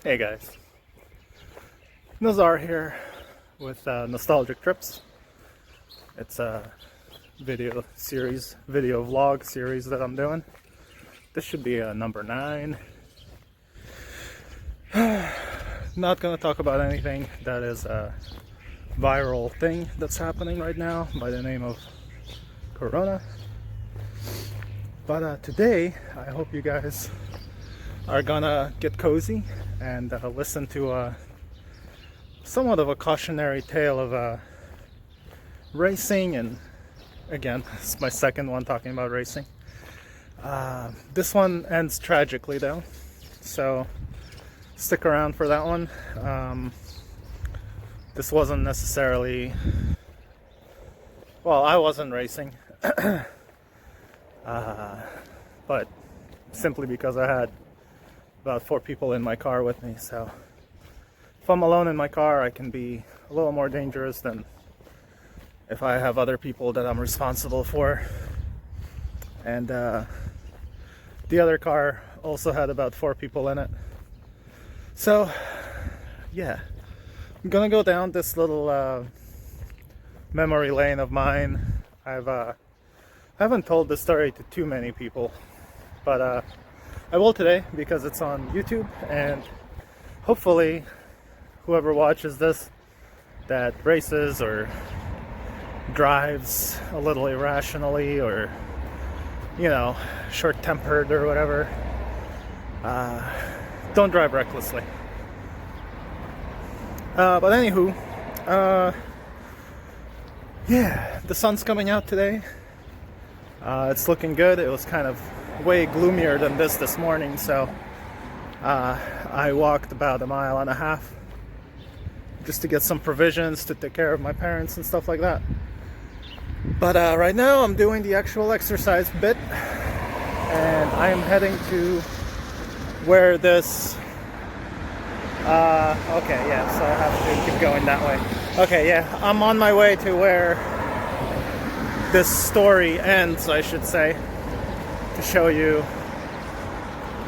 Hey guys, Nazar here with Nostalgic Trips. It's a video vlog series that I'm doing. This should be number 9. Not gonna talk about anything that is a viral thing that's happening right now by the name of Corona. But today, I hope you guys are gonna get cozy and listen to somewhat of a cautionary tale of racing. And again, it's my second one talking about racing. This one ends tragically though, so stick around for that one. This wasn't necessarily, well, I wasn't racing, but simply because I had about 4 people in my car with me. So if I'm alone in my car, I can be a little more dangerous than if I have other people that I'm responsible for. And the other car also had about 4 people in it. So yeah, I'm gonna go down this little memory lane of mine. I haven't told this story to too many people, but I will today because it's on YouTube, and hopefully whoever watches this that races or drives a little irrationally, or you know, short-tempered or whatever, don't drive recklessly. But anywho, yeah, the sun's coming out today. It's looking good. It was kind of way gloomier than this morning, so I walked about 1.5 miles just to get some provisions to take care of my parents and stuff like that. But right now I'm doing the actual exercise bit, and I am heading to where this okay, yeah, so I have to keep going that way. Okay, yeah, I'm on my way to where this story ends, I should say, to show you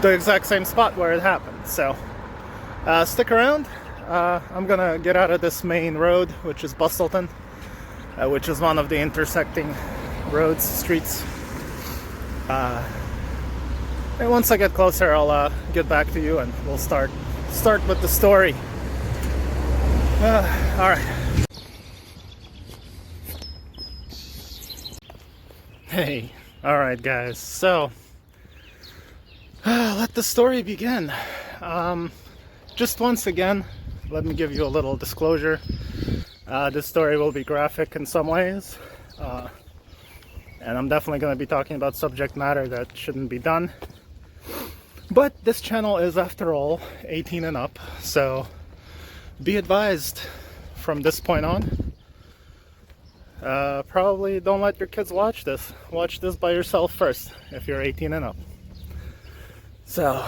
the exact same spot where it happened. So stick around. I'm gonna get out of this main road, which is Bustleton, which is one of the intersecting streets. And once I get closer, I'll get back to you and we'll start with the story. All right. Hey, all right, guys. So let the story begin. Just once again, let me give you a little disclosure. This story will be graphic in some ways, and I'm definitely going to be talking about subject matter that shouldn't be done. But this channel is, after all, 18 and up, so be advised from this point on. Probably don't let your kids watch this. Watch this by yourself first if you're 18 and up. So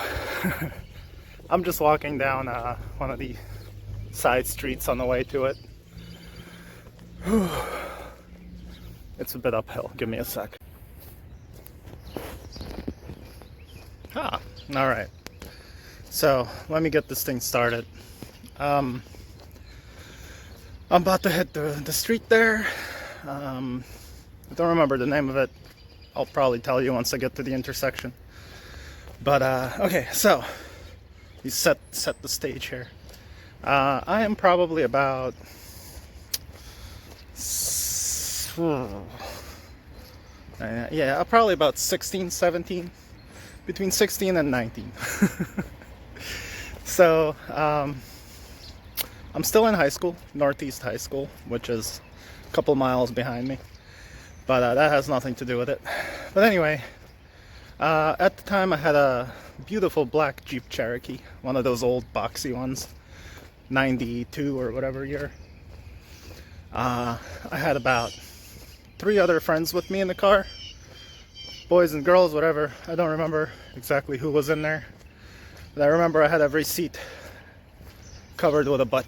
I'm just walking down one of the side streets on the way to it. It's a bit uphill. Give me a sec. Alright. So let me get this thing started. I'm about to hit the street there. I don't remember the name of it. I'll probably tell you once I get to the intersection. But okay, so you set the stage here. I am probably about probably about 16, 17, between 16 and 19. So I'm still in high school, Northeast High School, which is a couple miles behind me, but that has nothing to do with it. But anyway, at the time I had a beautiful black Jeep Cherokee, one of those old boxy ones, 92 or whatever year. I had about 3 other friends with me in the car, boys and girls, whatever. I don't remember exactly who was in there, but I remember I had every seat covered with a butt.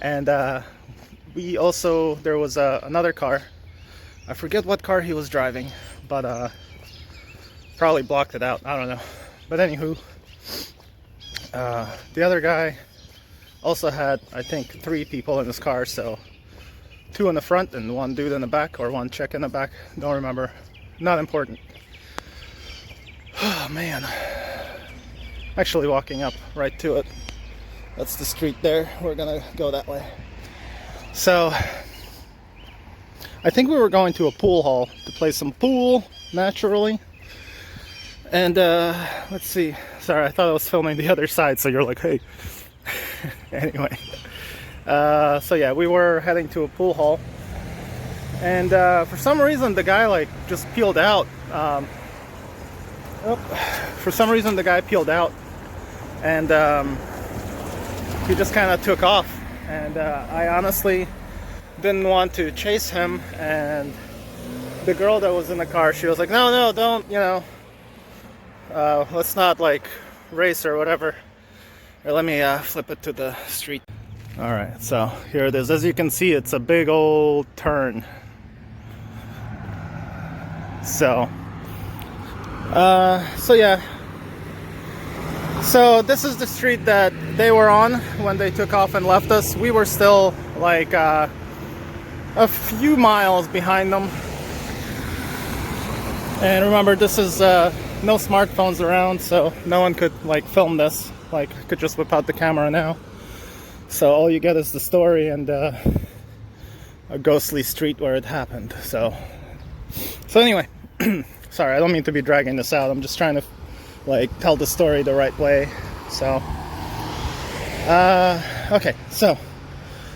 And there was another car. I forget what car he was driving, but probably blocked it out, I don't know. But anywho, The other guy also had, I think, 3 people in his car, so 2 in the front and 1 dude in the back, or 1 chick in the back. Don't remember. Not important. Oh man. Actually walking up right to it. That's the street there. We're gonna go that way. So I think we were going to a pool hall to play some pool, naturally. And let's see. Sorry, I thought I was filming the other side, so you're like, hey. Anyway. So yeah, we were heading to a pool hall. And for some reason the guy like just peeled out. For some reason the guy peeled out. And he just kind of took off. And I honestly didn't want to chase him. And the girl that was in the car, she was like, no, don't, you know, let's not like race or whatever. Here, let me flip it to the street. All right, so here it is. As you can see, it's a big old turn. So yeah. So this is the street that they were on when they took off and left us. We were still like a few miles behind them. And remember, this is no smartphones around, so no one could like film this. Like, I could just whip out the camera now. So all you get is the story and a ghostly street where it happened. So anyway, sorry, I don't mean to be dragging this out. I'm just trying to like tell the story the right way. So okay, so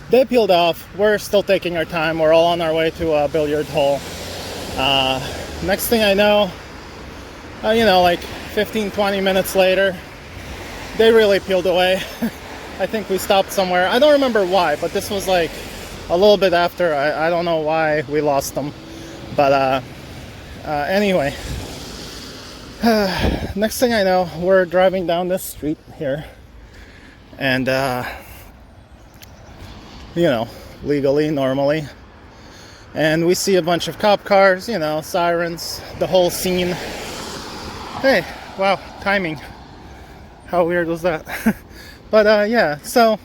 they peeled off. We're still taking our time. We're all on our way to a billiard hall. Next thing I know, you know, like 15-20 minutes later, they really peeled away. I think we stopped somewhere. I don't remember why, but this was like a little bit after. I don't know why we lost them. But anyway, next thing I know, we're driving down this street here. And, you know, legally, normally. And we see a bunch of cop cars, you know, sirens, the whole scene. Hey, wow, timing. How weird was that? But yeah, so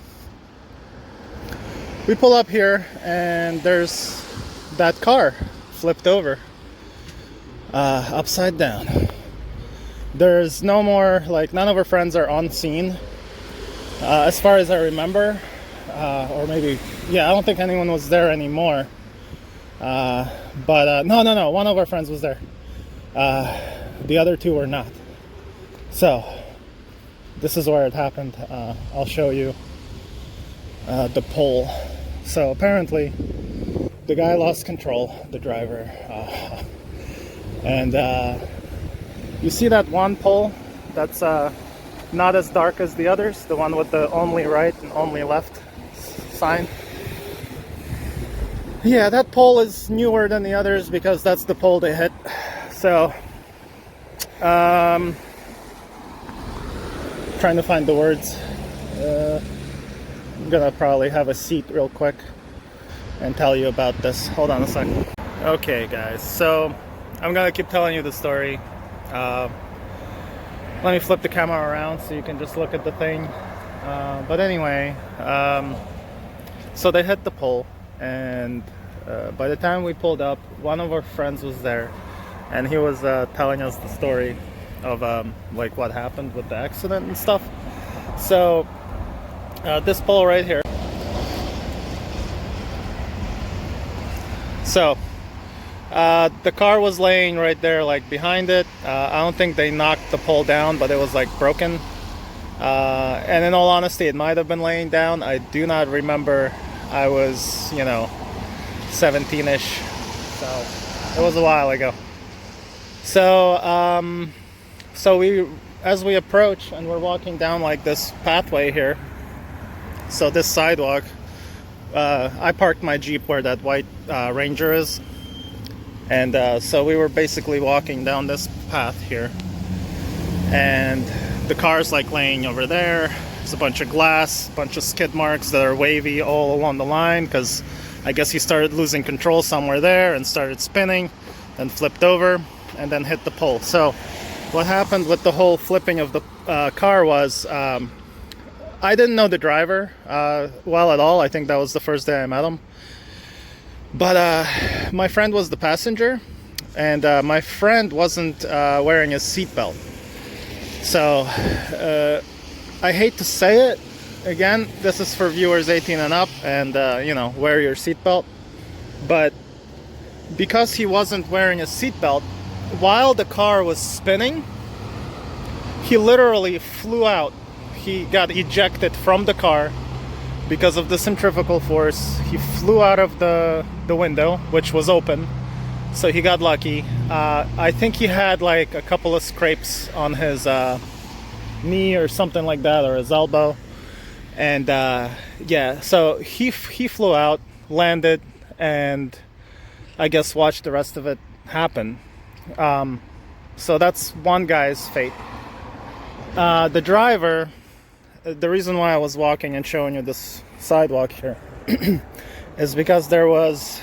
we pull up here and there's that car flipped over, upside down. There's no more, like, none of our friends are on scene, as far as I remember, or maybe, yeah, I don't think anyone was there anymore. But no, one of our friends was there. The other 2 were not. So this is where it happened. I'll show you the pole. So apparently the guy lost control, the driver, and you see that one pole that's not as dark as the others, the one with the only right and only left sign. Yeah, that pole is newer than the others because that's the pole they hit. So trying to find the words. I'm gonna probably have a seat real quick and tell you about this. Hold on a second. Okay guys, so I'm gonna keep telling you the story. Let me flip the camera around so you can just look at the thing. But anyway, so they hit the pole, and by the time we pulled up, one of our friends was there, and he was telling us the story of like what happened with the accident and stuff. So this pole right here. So the car was laying right there, like behind it. I don't think they knocked the pole down, but it was like broken. And in all honesty, it might have been laying down. I do not remember. I was, you know, 17-ish, so it was a while ago. So so as we approach and we're walking down like this pathway here, so this sidewalk, I parked my Jeep where that white Ranger is, and so we were basically walking down this path here, and the car's like laying over there. There's a bunch of glass, a bunch of skid marks that are wavy all along the line, because I guess he started losing control somewhere there and started spinning, then flipped over and then hit the pole. So what happened with the whole flipping of the car was I didn't know the driver well at all. I think that was the first day I met him. But my friend was the passenger, and my friend wasn't wearing a seatbelt. So I hate to say it again, this is for viewers 18 and up, and you know, wear your seatbelt. But because he wasn't wearing a seatbelt, while the car was spinning, he literally flew out. He got ejected from the car because of the centrifugal force. He flew out of the window, which was open, so he got lucky. I think he had like a couple of scrapes on his knee or something like that, or his elbow. And yeah, so he flew out, landed, and I guess watched the rest of it happen. So that's one guy's fate. The driver, the reason why I was walking and showing you this sidewalk here is because there was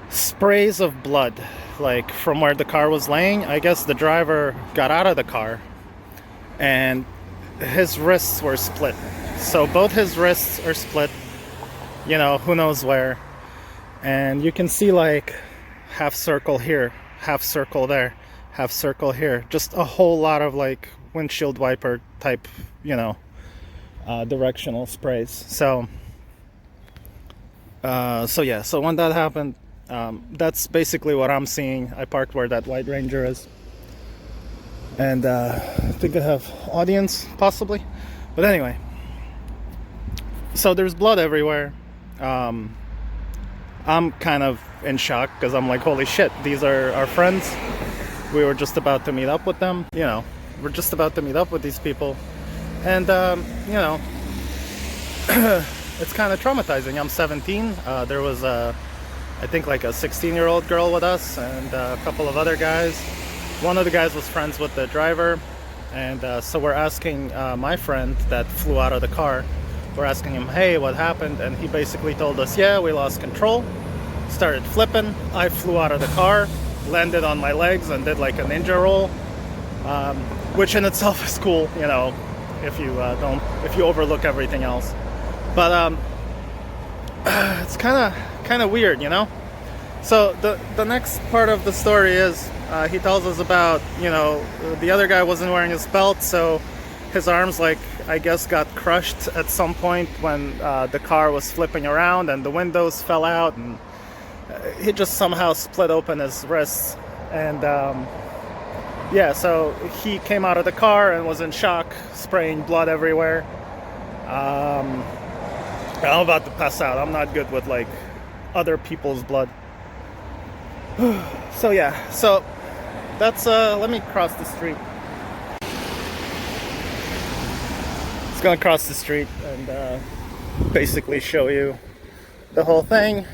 sprays of blood, like from where the car was laying. I guess the driver got out of the car and his wrists were split. So both his wrists are split, you know, who knows where. And you can see like half circle here, half circle there, half circle here. Just a whole lot of like windshield wiper type, you know, directional sprays. So yeah, so when that happened, that's basically what I'm seeing. I parked where that white Ranger is, and I think I have audience possibly, but anyway, so there's blood everywhere. I'm kind of in shock because I'm like, holy shit, these are our friends. We were just about to meet up with them, you know, we're just about to meet up with these people, and you know, it's kind of traumatizing. I'm 17. There was I think like a 16-year-old girl with us, and a couple of other guys. One of the guys was friends with the driver, and so we're asking my friend that flew out of the car, we're asking him, hey, what happened? And he basically told us, yeah, we lost control, started flipping. I flew out of the car, landed on my legs, and did like a ninja roll, which in itself is cool, you know, if you overlook everything else. But it's kind of weird, you know. So the next part of the story is he tells us about, you know, the other guy wasn't wearing his belt, so his arms, like, I guess got crushed at some point when the car was flipping around and the windows fell out, and he just somehow split open his wrists. And yeah, so he came out of the car and was in shock, spraying blood everywhere. I'm about to pass out. I'm not good with like other people's blood. So yeah, so that's let me cross the street. It's gonna cross the street and basically show you the whole thing.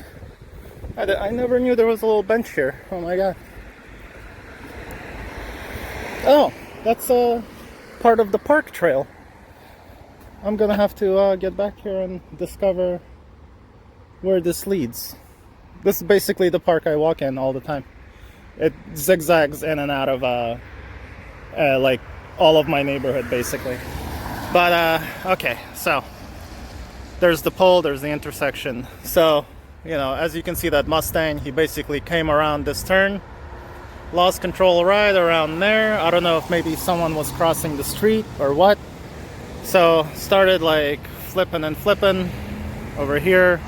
I never knew there was a little bench here. Oh my god. Oh, that's part of the park trail. I'm gonna have to get back here and discover where this leads. This is basically the park I walk in all the time. It zigzags in and out of like all of my neighborhood basically. But okay, so there's the pole, there's the intersection. So, you know, as you can see, that Mustang, he basically came around this turn, lost control right around there. I don't know if maybe someone was crossing the street or what. So started like flipping and flipping over here,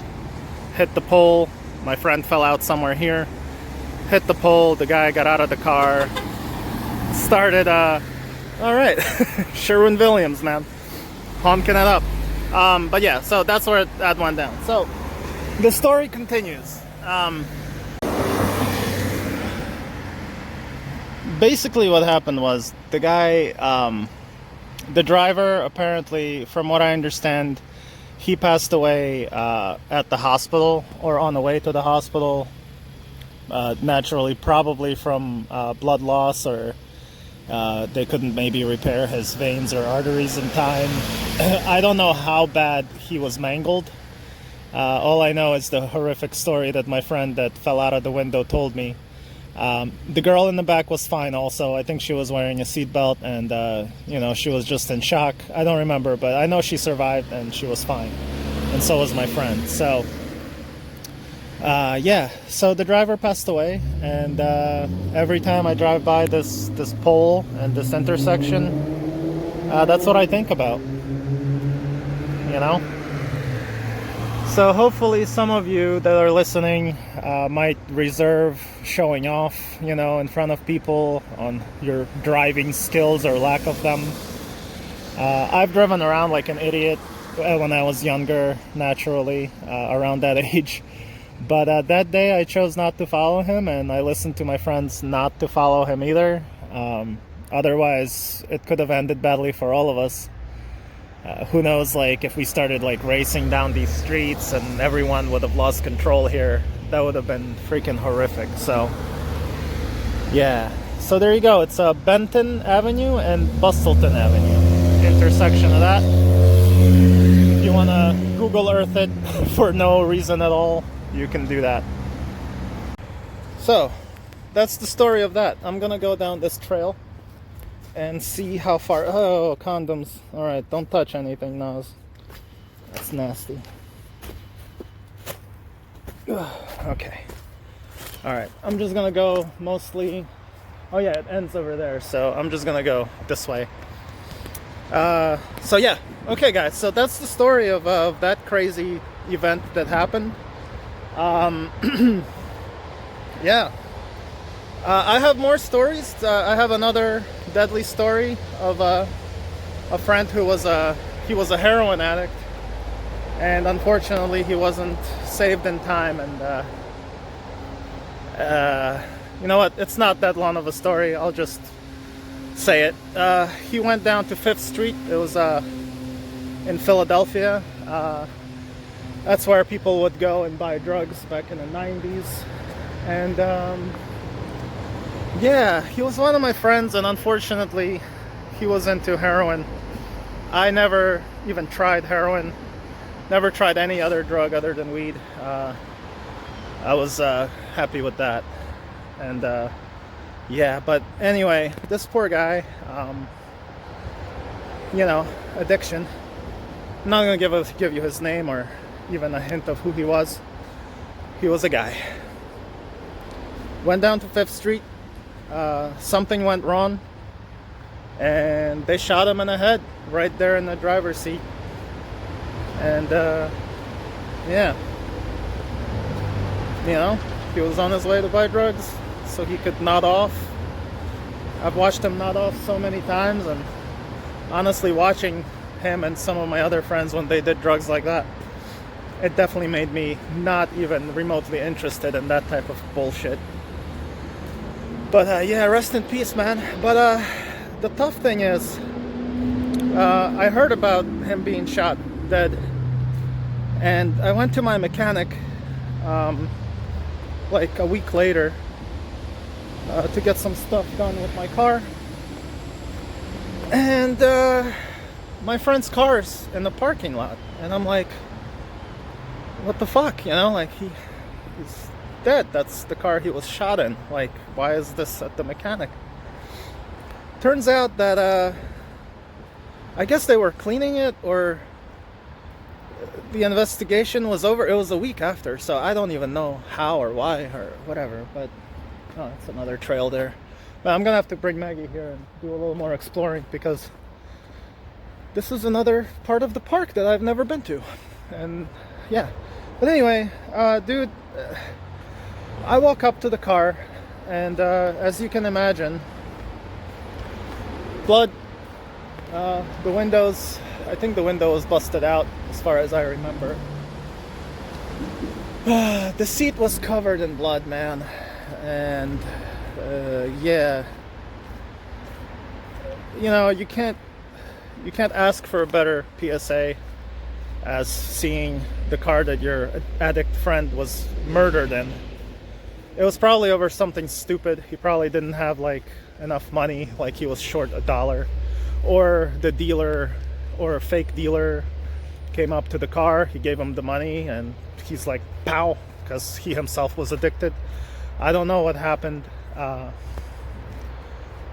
hit the pole. My friend fell out somewhere here, hit the pole. The guy got out of the car, started all right, Sherwin-Williams, man, honking it up. But yeah, so that's where that went down. So the story continues. Basically what happened was the guy, the driver, apparently, from what I understand, he passed away at the hospital, or on the way to the hospital, naturally, probably from blood loss, or they couldn't maybe repair his veins or arteries in time. I don't know how bad he was mangled. All I know is the horrific story that my friend that fell out of the window told me. The girl in the back was fine also. I think she was wearing a seatbelt, and you know, she was just in shock. I don't remember, but I know she survived and she was fine, and so was my friend. So yeah, so the driver passed away, and every time I drive by this pole and this intersection, that's what I think about, you know. So hopefully some of you that are listening might reserve showing off, you know, in front of people on your driving skills or lack of them. I've driven around like an idiot when I was younger, naturally, around that age. But that day I chose not to follow him, and I listened to my friends not to follow him either. Otherwise, it could have ended badly for all of us. Who knows, like, if we started like racing down these streets and everyone would have lost control here, that would have been freaking horrific. So yeah, so there you go. It's Benton Avenue and Bustleton Avenue, intersection of that. If you want to Google Earth it for no reason at all, you can do that. So that's the story of that. I'm gonna go down this trail and see how far. Oh, condoms. All right, don't touch anything, Naz. That's nasty. Okay. All right, I'm just gonna go mostly. Oh yeah, it ends over there, so I'm just gonna go this way. So yeah, okay, guys. So that's the story of that crazy event that happened. Yeah. I have more stories. I have another deadly story of a friend who was a heroin addict, and unfortunately he wasn't saved in time. And you know what? It's not that long of a story. I'll just say it. He went down to 5th Street. It was in Philadelphia. That's where people would go and buy drugs back in the 90s. And yeah, he was one of my friends, and unfortunately he was into heroin. I never even tried heroin, never tried any other drug other than weed. I was happy with that. And yeah, but anyway, this poor guy, you know, addiction. I'm not gonna give you his name or even a hint of who he was. He was a guy. Went down to 5th Street. Something went wrong, and they shot him in the head right there in the driver's seat. And yeah, you know, he was on his way to buy drugs so he could nod off. I've watched him nod off so many times, and honestly, watching him and some of my other friends when they did drugs like that, it definitely made me not even remotely interested in that type of bullshit. But yeah, rest in peace, man. But the tough thing is, I heard about him being shot dead, and I went to my mechanic like a week later to get some stuff done with my car, and my friend's car's in the parking lot, and I'm like, what the fuck, you know, like he's dead. That's the car he was shot in. Like, why is this at the mechanic? Turns out that I guess they were cleaning it, or the investigation was over. It was a week after, so I don't even know how or why or whatever. But oh, it's another trail there. But I'm gonna have to bring Maggie here and do a little more exploring, because this is another part of the park that I've never been to. And yeah, but anyway, dude, I walk up to the car, and as you can imagine, blood. The windows, I think the window was busted out as far as I remember. The seat was covered in blood, man. And yeah, you know, you can't ask for a better PSA as seeing the car that your addict friend was murdered in. It was probably over something stupid. He probably didn't have like enough money, like he was short $1, or the dealer or a fake dealer came up to the car, he gave him the money, and he's like, pow, because he himself was addicted. I don't know what happened.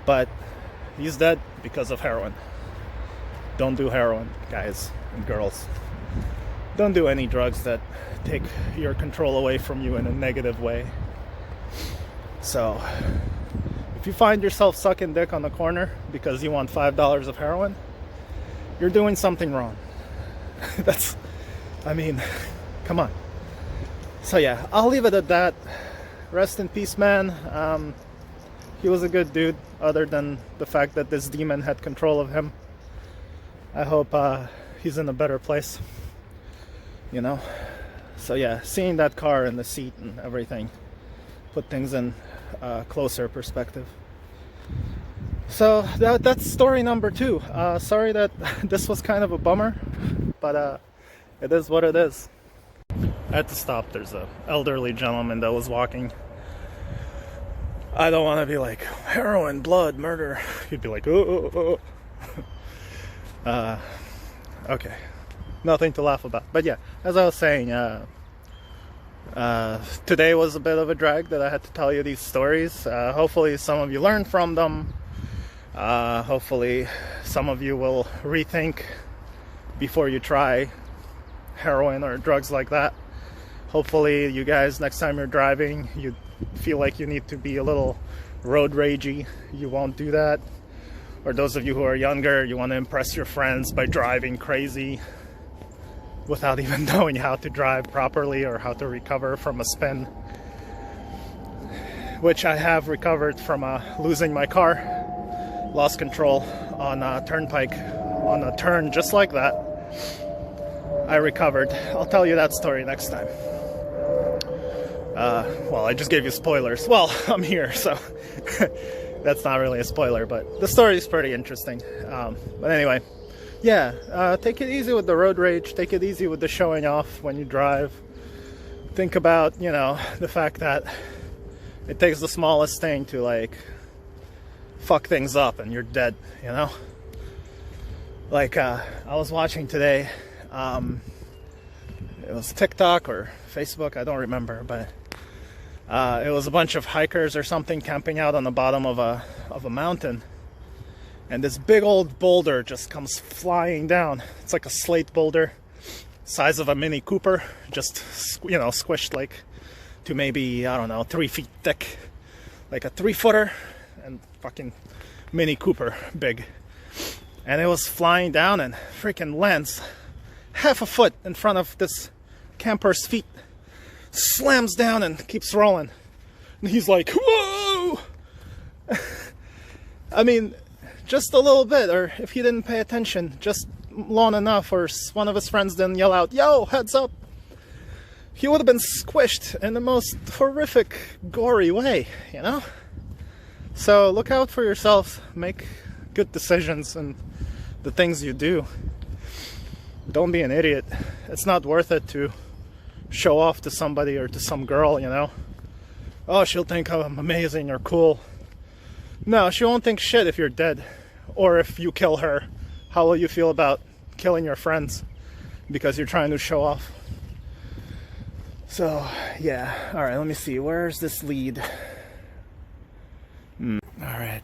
But he's dead because of heroin. Don't do heroin, guys and girls. Don't do any drugs that take your control away from you in a negative way. So, if you find yourself sucking dick on the corner because you want $5 of heroin, you're doing something wrong. Come on. So yeah, I'll leave it at that. Rest in peace, man. He was a good dude, other than the fact that this demon had control of him. I hope he's in a better place, you know? So yeah, seeing that car in the seat and everything put things in closer perspective. So that's story number 2. Sorry that this was kind of a bummer, but it is what it is. I had to stop. There's an elderly gentleman that was walking. I don't want to be like, heroin, blood, murder. He'd be like, oh. Okay. Nothing to laugh about. But yeah, as I was saying, today was a bit of a drag that I had to tell you these stories. Hopefully some of you learned from them. Hopefully some of you will rethink before you try heroin or drugs like that. Hopefully you guys, next time you're driving, you feel like you need to be a little road ragey, you won't do that. Or those of you who are younger, you want to impress your friends by driving crazy without even knowing how to drive properly or how to recover from a spin, which I have recovered from losing my car. Lost control on a turnpike on a turn just like that. I recovered. I'll tell you that story next time. Well, I just gave you spoilers. Well, I'm here, so that's not really a spoiler, but the story is pretty interesting. But anyway, yeah, take it easy with the road rage. Take it easy with the showing off when you drive. Think about, the fact that it takes the smallest thing to, like, fuck things up and you're dead, Like, I was watching today, it was TikTok or Facebook, I don't remember, but it was a bunch of hikers or something camping out on the bottom of a mountain, and this big old boulder just comes flying down. It's like a slate boulder, size of a Mini Cooper, just squished like to maybe, I don't know, 3 feet thick, like a 3-footer, and fucking Mini Cooper big. And it was flying down and freaking lands half a foot in front of this camper's feet, slams down and keeps rolling. And he's like, whoa! I mean, just a little bit, or if he didn't pay attention, just long enough, or one of his friends didn't yell out, yo, heads up, he would have been squished in the most horrific, gory way, So look out for yourself, make good decisions in the things you do. Don't be an idiot. It's not worth it to show off to somebody or to some girl, Oh, she'll think I'm amazing or cool. No, she won't think shit if you're dead. Or if you kill her. How will you feel about killing your friends because you're trying to show off? So, yeah. Alright, let me see. Where's this lead? Alright.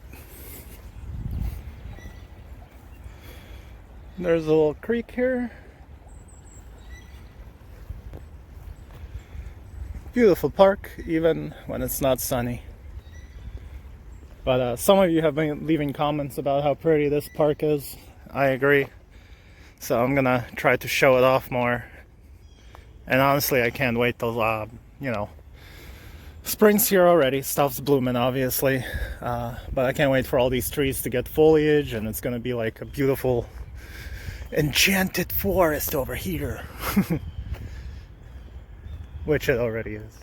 There's a little creek here. Beautiful park, even when it's not sunny. But some of you have been leaving comments about how pretty this park is. I agree. So I'm gonna try to show it off more. And honestly, I can't wait till, spring's here already. Stuff's blooming, obviously. But I can't wait for all these trees to get foliage, and it's gonna be like a beautiful enchanted forest over here. Which it already is.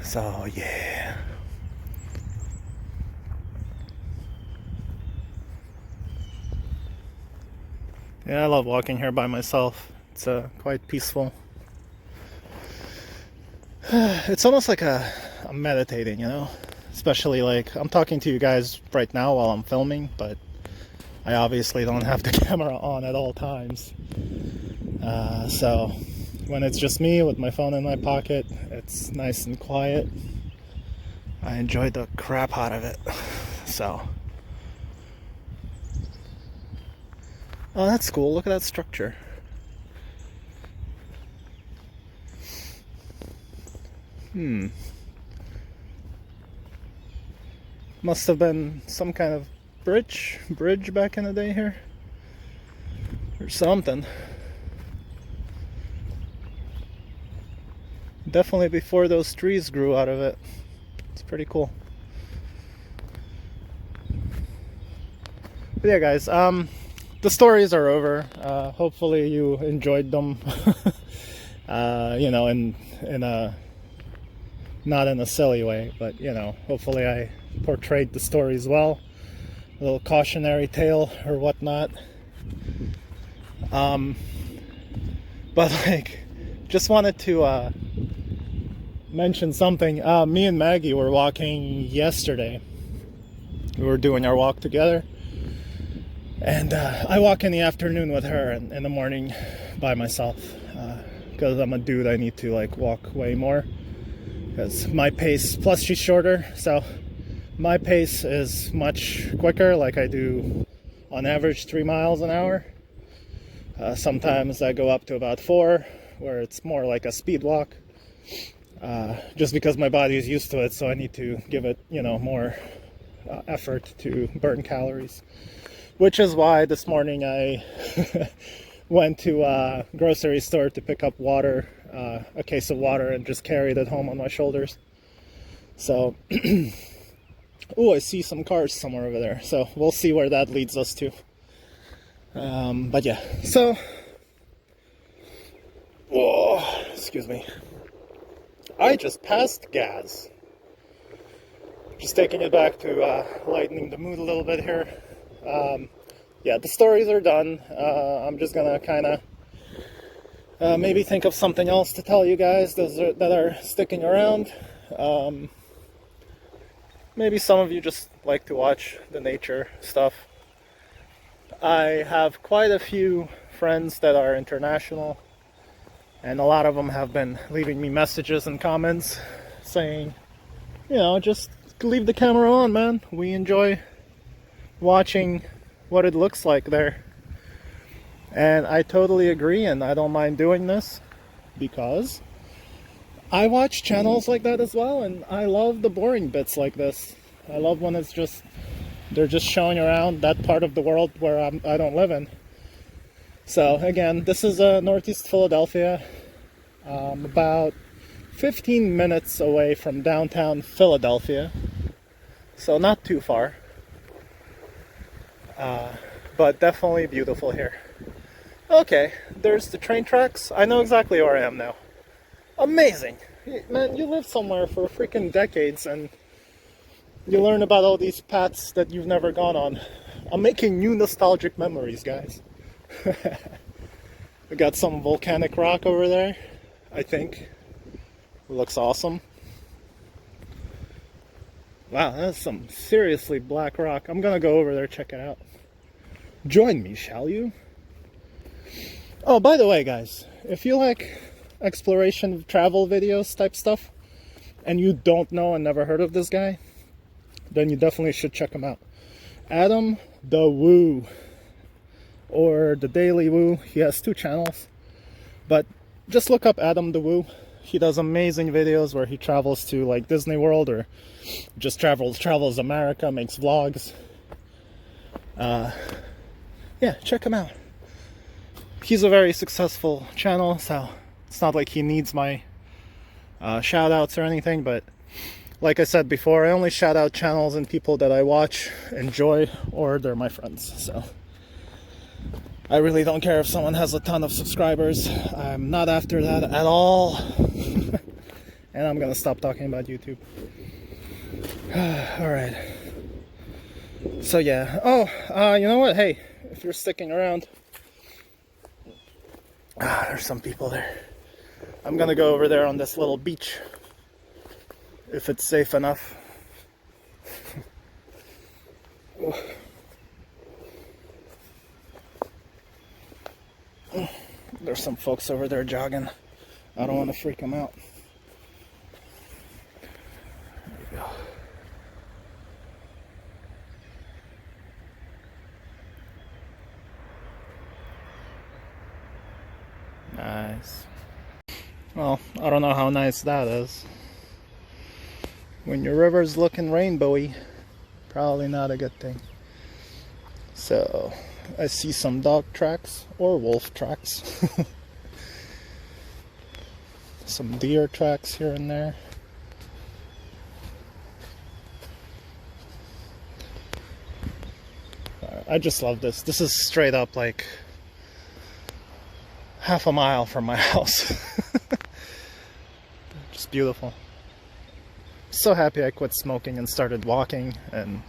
So, yeah. Yeah, I love walking here by myself. It's quite peaceful. It's almost like I'm meditating, Especially like, I'm talking to you guys right now while I'm filming, but I obviously don't have the camera on at all times. So when it's just me with my phone in my pocket, it's nice and quiet. I enjoyed the crap out of it. So, oh, that's cool. Look at that structure. Must have been some kind of bridge back in the day here, or something. Definitely before those trees grew out of it. It's pretty cool. But yeah, guys, the stories are over. Hopefully you enjoyed them. You know, in a not in a silly way, but you know, hopefully I portrayed the stories well. A little cautionary tale or whatnot. But like, just wanted to mention something. Me and Maggie were walking yesterday. We were doing our walk together, and I walk in the afternoon with her, and in the morning by myself, because I'm a dude. I need to like walk way more, because my pace, plus she's shorter, so my pace is much quicker. Like I do on average 3 miles an hour. Sometimes I go up to about 4, where it's more like a speed walk, just because my body is used to it, so I need to give it, you know, more effort to burn calories. Which is why this morning I went to a grocery store to pick up water, a case of water, and just carried it home on my shoulders. So, oh, I see some cars somewhere over there, so we'll see where that leads us to. But yeah, so, whoa, excuse me. I just passed gas. Just taking it back to lightening the mood a little bit here. Yeah, the stories are done. I'm just gonna kind of maybe think of something else to tell you guys that are sticking around. Maybe some of you just like to watch the nature stuff. I have quite a few friends that are international, and a lot of them have been leaving me messages and comments saying, you know, just leave the camera on, man. We enjoy watching what it looks like there. And I totally agree, and I don't mind doing this because I watch channels like that as well, and I love the boring bits like this. I love when it's just, they're just showing around that part of the world where I don't live in. So again, this is Northeast Philadelphia, about 15 minutes away from downtown Philadelphia, so not too far, but definitely beautiful here. Okay, there's the train tracks. I know exactly where I am now. Amazing! Man, you live somewhere for freaking decades and you learn about all these paths that you've never gone on. I'm making new nostalgic memories, guys. We got some volcanic rock over there, I think. It looks awesome. Wow, that's some seriously black rock. I'm gonna go over there, check it out. Join me, shall you? Oh, by the way, guys, if you like exploration travel videos type stuff, and you don't know and never heard of this guy, then you definitely should check him out. Adam the Woo, or the Daily Woo. He has 2 channels, but just look up Adam the Woo. He does amazing videos where he travels to like Disney World, or just travels America, makes vlogs. Yeah, check him out. He's a very successful channel, so it's not like he needs my shout outs or anything, but like I said before, I only shout out channels and people that I watch, enjoy, or they're my friends. So I really don't care if someone has a ton of subscribers. I'm not after that at all. And I'm gonna stop talking about YouTube. Alright. So yeah. Oh, you know what? Hey, if you're sticking around, there's some people there. I'm gonna go over there on this little beach, if it's safe enough. There's some folks over there jogging. I don't want to freak them out. There you go. nice. Well, I don't know how nice that is. When your river's looking rainbowy, probably not a good thing. So, I see some dog tracks or wolf tracks. Some deer tracks here and there. I just love this. This is straight up like half a mile from my house. Just beautiful. So happy I quit smoking and started walking and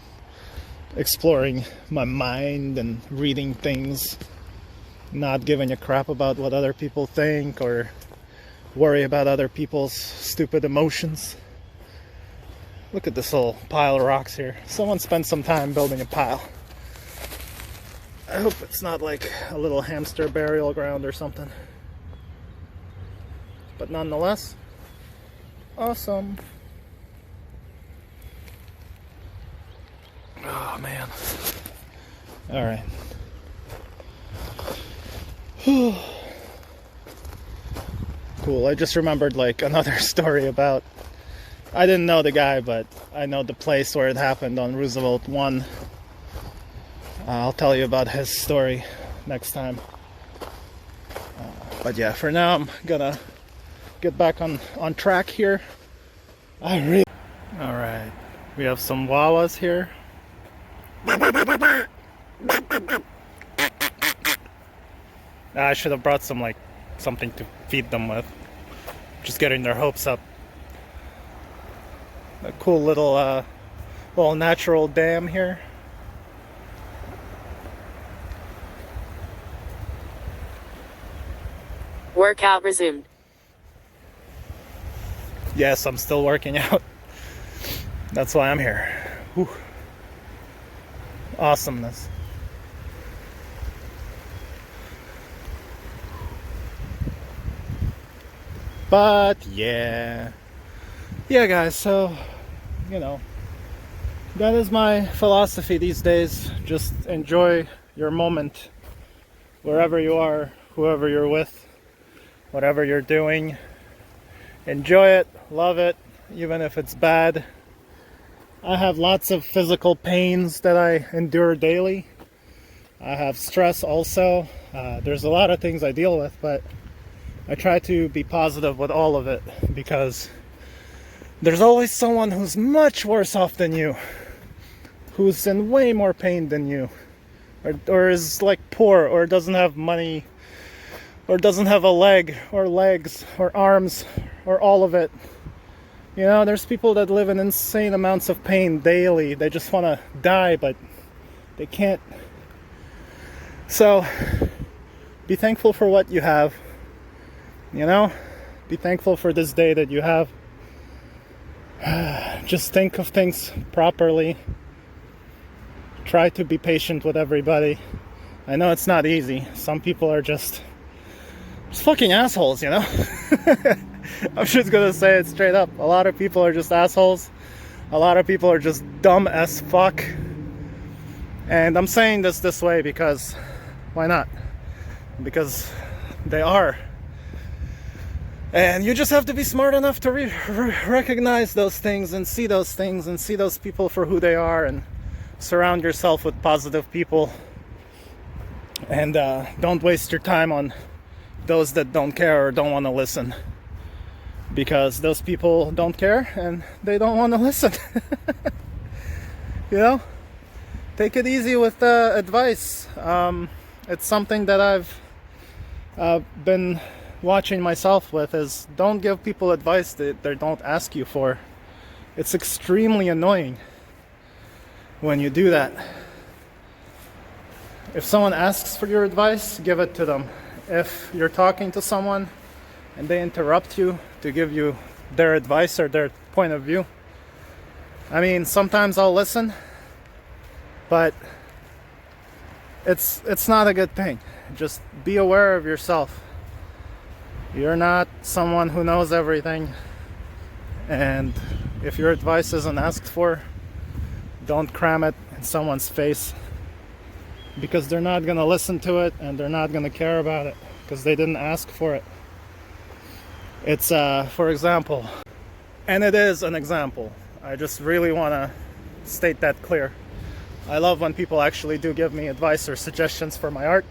exploring my mind and reading things, not giving a crap about what other people think or worry about other people's stupid emotions. Look at this little pile of rocks here. Someone spent some time building a pile. I hope it's not like a little hamster burial ground or something. But nonetheless, awesome. Oh man. Alright. Cool, I just remembered like another story about, I didn't know the guy, but I know the place where it happened on Roosevelt 1. I'll tell you about his story next time. But yeah, for now I'm gonna get back on track here. Alright, we have some Wawas here. I should have brought some like something to feed them with. Just getting their hopes up. A cool little natural dam here. Workout resumed. Yes, I'm still working out. That's why I'm here. Whew. Awesomeness. But yeah guys, so you know, that is my philosophy these days. Just enjoy your moment wherever you are, whoever you're with, whatever you're doing. Enjoy it, love it, even if it's bad. I have lots of physical pains that I endure daily. I have stress also. There's a lot of things I deal with, but I try to be positive with all of it, because there's always someone who's much worse off than you, who's in way more pain than you, or is like poor, or doesn't have money, or doesn't have a leg, or legs, or arms, or all of it. You know, there's people that live in insane amounts of pain daily. They just want to die, but they can't. So, be thankful for what you have. You know, be thankful for this day that you have. Just think of things properly. Try to be patient with everybody. I know it's not easy. Some people are just fucking assholes, you know? I'm just gonna say it straight up. A lot of people are just assholes. A lot of people are just dumb as fuck. And I'm saying this way because, why not? Because they are. And you just have to be smart enough to recognize those things and see those people for who they are, and surround yourself with positive people. And don't waste your time on those that don't care or don't want to listen, because those people don't care and they don't want to listen. You know, take it easy with advice. It's something that I've been watching myself with, is don't give people advice that they don't ask you for. It's extremely annoying when you do that. If someone asks for your advice, give it to them. If you're talking to someone and they interrupt you to give you their advice or their point of view, I mean, sometimes I'll listen, but it's not a good thing. Just be aware of yourself. You're not someone who knows everything, and if your advice isn't asked for, don't cram it in someone's face, because they're not going to listen to it and they're not going to care about it, because they didn't ask for it. It's, for example, and it is an example. I just really want to state that clear. I love when people actually do give me advice or suggestions for my art,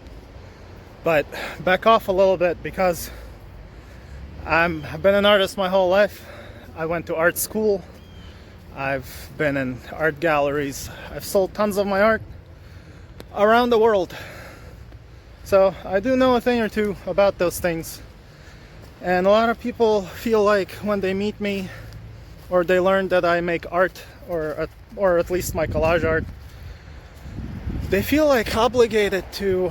but back off a little bit, because I've been an artist my whole life. I went to art school. I've been in art galleries. I've sold tons of my art around the world. So I do know a thing or two about those things. And a lot of people feel like when they meet me or they learn that I make art, or at least my collage art, they feel like obligated to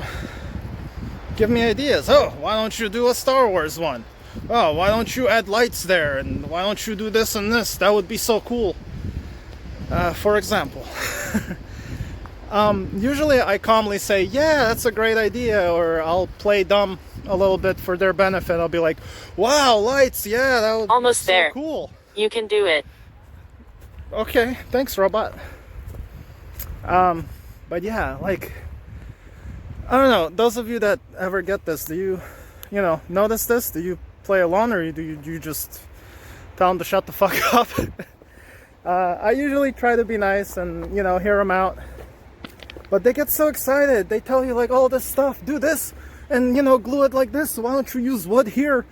give me ideas. Oh, why don't you do a Star Wars one? Oh, why don't you add lights there? And why don't you do this and this? That would be so cool. For example. Usually I calmly say, yeah, that's a great idea, or I'll play dumb a little bit for their benefit. I'll be like, wow, lights, yeah, that would Almost be so there. cool. You can do it. Okay, thanks, robot. But yeah, like, I don't know, those of you that ever get this, do you notice this? Do you play alone, or do you just tell them to shut the fuck up? I usually try to be nice and, hear them out. But they get so excited. They tell you, like, all this stuff, do this, and, glue it like this. Why don't you use wood here?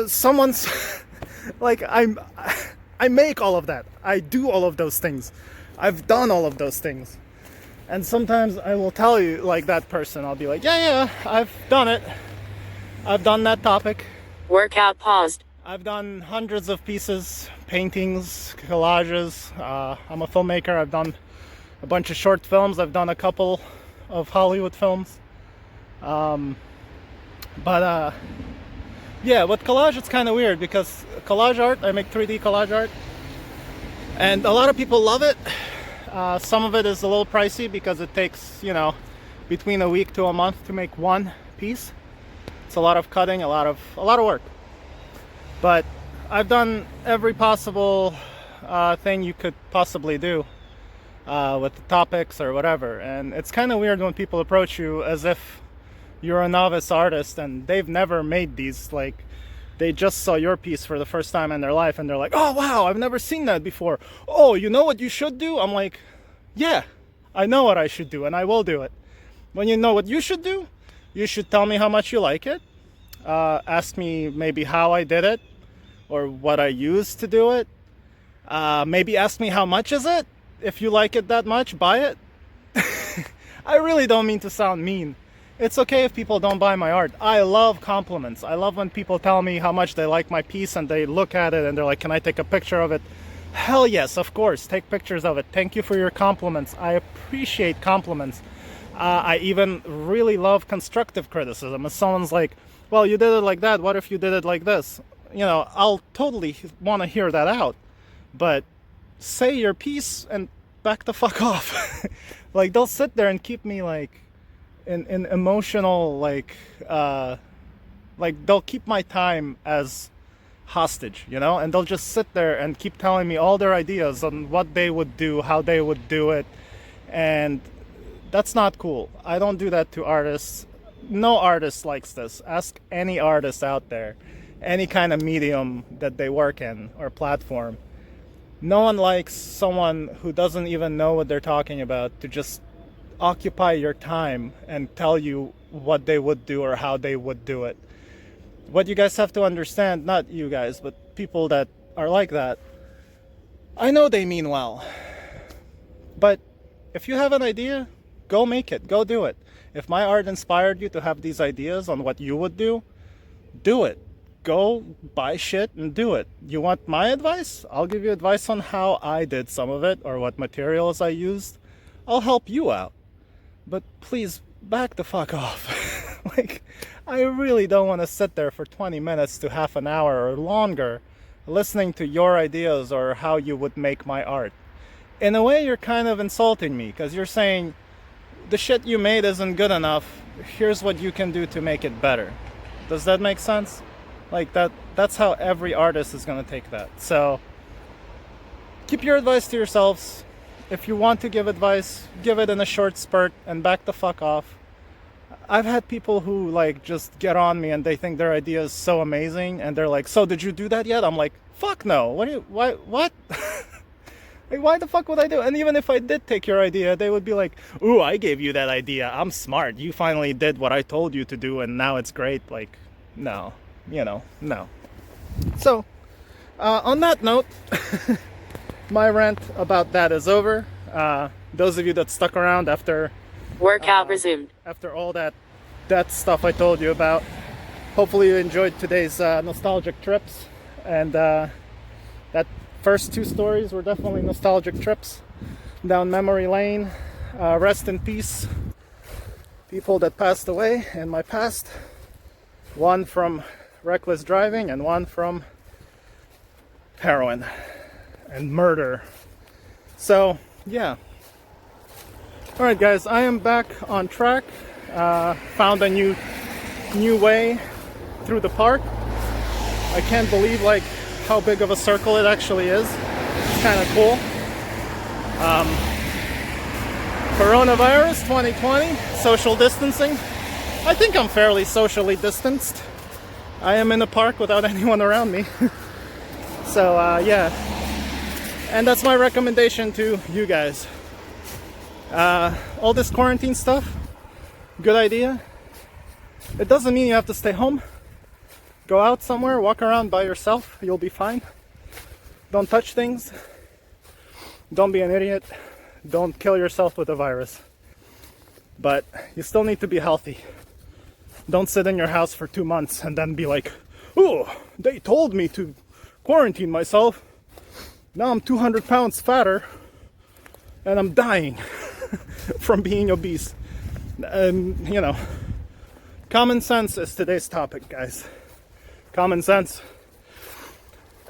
Someone's, like, I make all of that. I do all of those things. I've done all of those things. And sometimes I will tell you, like, that person, I'll be like, yeah, I've done it. I've done that topic. Workout paused. I've done hundreds of pieces, paintings, collages. I'm a filmmaker. I've done a bunch of short films. I've done a couple of Hollywood films. Yeah, with collage it's kind of weird, because collage art, I make 3D collage art, and a lot of people love it. Some of it is a little pricey because it takes, between a week to a month to make one piece. It's a lot of cutting, a lot of work. But I've done every possible thing you could possibly do with the topics or whatever. And it's kind of weird when people approach you as if you're a novice artist and they've never made these. Like, they just saw your piece for the first time in their life and they're like, oh wow, I've never seen that before. Oh, you know what you should do? I'm like, yeah, I know what I should do and I will do it. When you know what you should do, you should tell me how much you like it. Ask me maybe how I did it or what I used to do it. Maybe ask me how much is it. If you like it that much, buy it. I really don't mean to sound mean. It's okay if people don't buy my art. I love compliments. I love when people tell me how much they like my piece and they look at it and they're like, can I take a picture of it? Hell yes, of course. Take pictures of it. Thank you for your compliments. I appreciate compliments. I even really love constructive criticism. If someone's like, well, you did it like that, what if you did it like this? I'll totally want to hear that out. But say your piece and back the fuck off. Like, they'll sit there and keep me like in emotional, like they'll keep my time as hostage, and they'll just sit there and keep telling me all their ideas on what they would do, how they would do it, and that's not cool. I don't do that to artists. No artist likes this. Ask any artist out there, any kind of medium that they work in or platform. No one likes someone who doesn't even know what they're talking about to just occupy your time and tell you what they would do or how they would do it. What you guys have to understand, not you guys, but people that are like that, I know they mean well. But if you have an idea, go make it, go do it. If my art inspired you to have these ideas on what you would do it. Go buy shit and do it. You want my advice? I'll give you advice on how I did some of it or what materials I used. I'll help you out. But please, back the fuck off. Like, I really don't want to sit there for 20 minutes to half an hour or longer listening to your ideas or how you would make my art. In a way, you're kind of insulting me because you're saying, the shit you made isn't good enough. Here's what you can do to make it better. Does that make sense? Like, that's how every artist is going to take that. So keep your advice to yourselves. If you want to give advice, give it in a short spurt and back the fuck off. I've had people who like just get on me and they think their idea is so amazing and they're like, so did you do that yet? I'm like, fuck no. What? Like, why the fuck would I do? And even if I did take your idea, they would be like, ooh, I gave you that idea. I'm smart. You finally did what I told you to do and now it's great. Like, no, no. So, on that note, my rant about that is over. Those of you that stuck around after Workout resumed. after all that stuff I told you about, hopefully you enjoyed today's nostalgic trips. And that first two stories were definitely nostalgic trips down memory lane. Rest in peace, people that passed away in my past. One from reckless driving and one from heroin and murder. So yeah. Alright guys, I am back on track. Found a new way through the park. I can't believe like how big of a circle it actually is. It's kind of cool. Coronavirus 2020, social distancing. I think I'm fairly socially distanced. I am in the park without anyone around me. So yeah, and that's my recommendation to you guys. All this quarantine stuff, good idea. It doesn't mean you have to stay home. Go out somewhere, walk around by yourself, you'll be fine. Don't touch things. Don't be an idiot. Don't kill yourself with a virus. But you still need to be healthy. Don't sit in your house for 2 months and then be like, oh, they told me to quarantine myself. Now I'm 200 pounds fatter and I'm dying from being obese. Common sense is today's topic, guys. Common sense.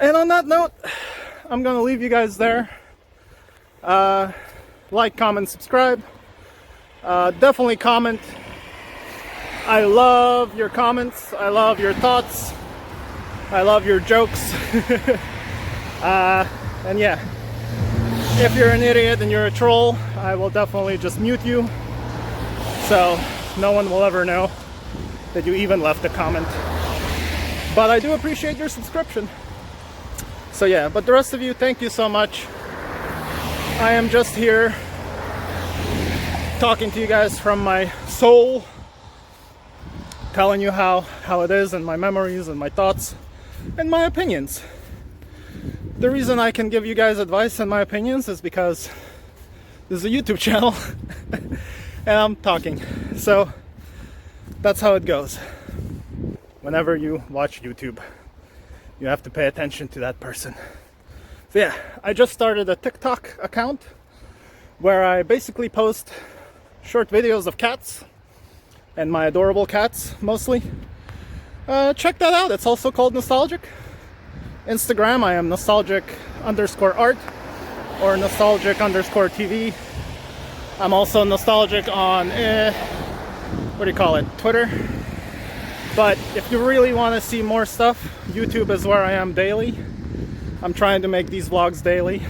And on that note, I'm gonna leave you guys there. Like, comment, subscribe. Definitely comment. I love your comments. I love your thoughts. I love your jokes. And yeah, if you're an idiot and you're a troll, I will definitely just mute you. So no one will ever know that you even left a comment. But I do appreciate your subscription. So yeah, but the rest of you, thank you so much. I am just here talking to you guys from my soul, telling you how it is and my memories and my thoughts and my opinions. The reason I can give you guys advice and my opinions is because this is a YouTube channel and I'm talking. So that's how it goes. Whenever you watch YouTube, you have to pay attention to that person. So yeah, I just started a TikTok account where I basically post short videos of cats and my adorable cats mostly. Check that out. It's also called Naztalgic. Instagram, I am nostalgic_art or nostalgic_TV. I'm also nostalgic on Twitter. But if you really want to see more stuff, YouTube is where I am daily. I'm trying to make these vlogs daily.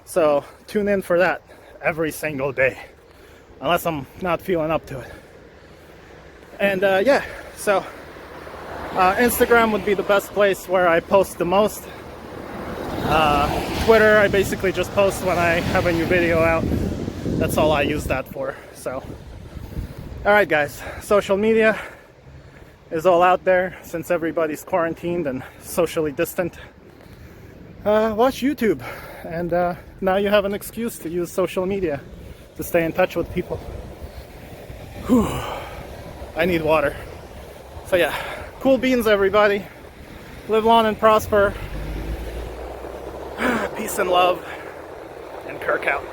So tune in for that every single day. Unless I'm not feeling up to it. And yeah, so Instagram would be the best place where I post the most. Twitter, I basically just post when I have a new video out. That's all I use that for. So, alright guys, social media is all out there since everybody's quarantined and socially distant. Watch YouTube, and now you have an excuse to use social media to stay in touch with people. Whew. I need water. So yeah, cool beans everybody. Live long and prosper. Peace and love, and Kirk out.